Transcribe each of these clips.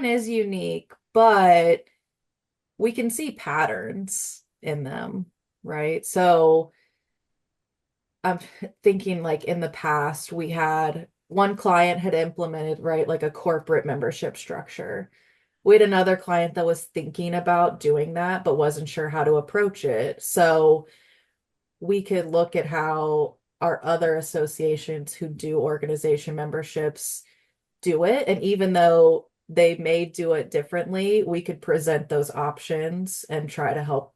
is unique, but we can see patterns in them, right? So I'm thinking like in the past, we had one client had implemented, right, like a corporate membership structure. We had another client that was thinking about doing that, but wasn't sure how to approach it. So we could look at how our other associations who do organization memberships do it. And even though they may do it differently, we could present those options and try to help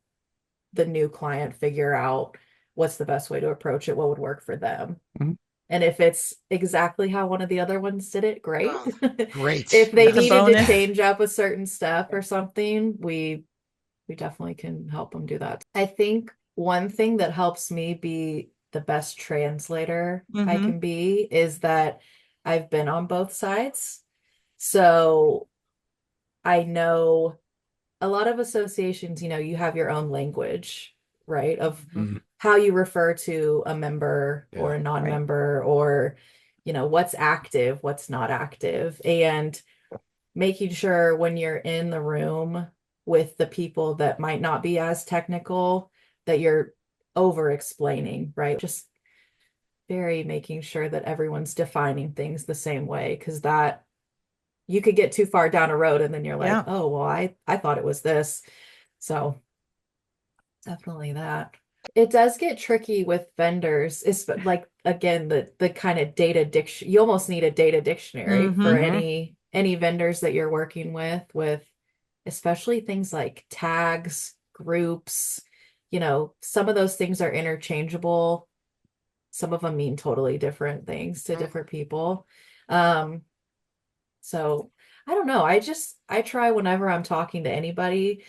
the new client figure out what's the best way to approach it, what would work for them. Mhm. And if it's exactly how one of the other ones did it, great. Oh, great. If they That's a needed to bonus. change up a certain step or something, we definitely can help them do that. I think one thing that helps me be the best translator I Mm-hmm. can be is that I've been on both sides. So I know a lot of associations, you have your own language, right? Of Mhm. how you refer to a member or Yeah. a Right. non-member, or, what's active, what's not active. And making sure when you're in the room with the people that might not be as technical, that you're over explaining, right? Just very making sure that everyone's defining things the same way, because that you could get too far down a road and then you're like, Yeah. oh, well, I thought it was this. So definitely that. It does get tricky with vendors. It's like again the kind of data diction. You almost need a data dictionary for Mm-hmm. Mhm. any vendors that you're working with especially things like tags, groups. Some of those things are interchangeable. Some of them mean totally different things to different people. Um, so I don't know. I try whenever I'm talking to anybody.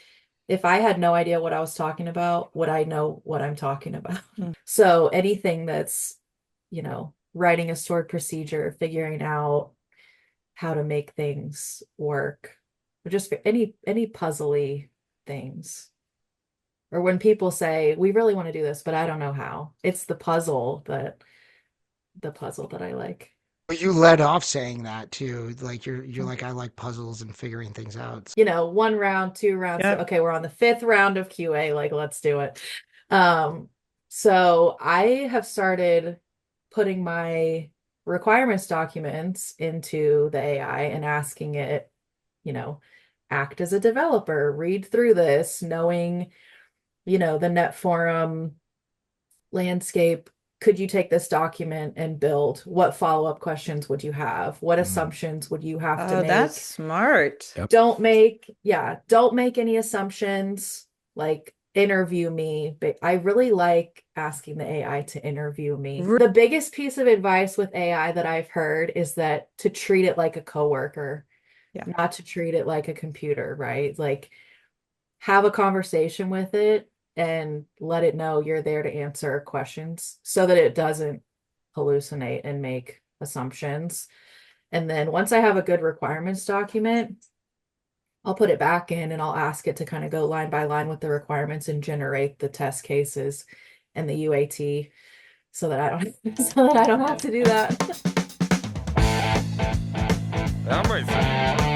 If I had no idea what I was talking about, would I know what I'm talking about? Mm. So anything that's, writing a stored procedure, figuring out how to make things work, or just for any puzzly things. Or when people say, we really want to do this, but I don't know how. It's the puzzle that I like. Well, you led off saying that too. Like you're like I like puzzles and figuring things out. One round, two rounds. Yep. Okay, we're on the fifth round of QA. Like, let's do it. Um, so I have started putting my requirements documents into the AI and asking it, you know, act as a developer, read through this, knowing, the NetForum landscape. Could you take this document and build? What follow-up questions would you have? What Mhm. assumptions would you have to Oh, that's make? smart. Yep. Don't make any assumptions. Like, interview me. But I really like asking the AI to interview me. The biggest piece of advice with AI that I've heard is that to treat it like a coworker, Yeah. not to treat it like a computer, right? Like, have a conversation with it and let it know you're there to answer questions so that it doesn't hallucinate and make assumptions. And then once I have a good requirements document, I'll put it back in and I'll ask it to kind of go line by line with the requirements and generate the test cases and the UAT so that I don't so that I don't have to do that. I'm racing.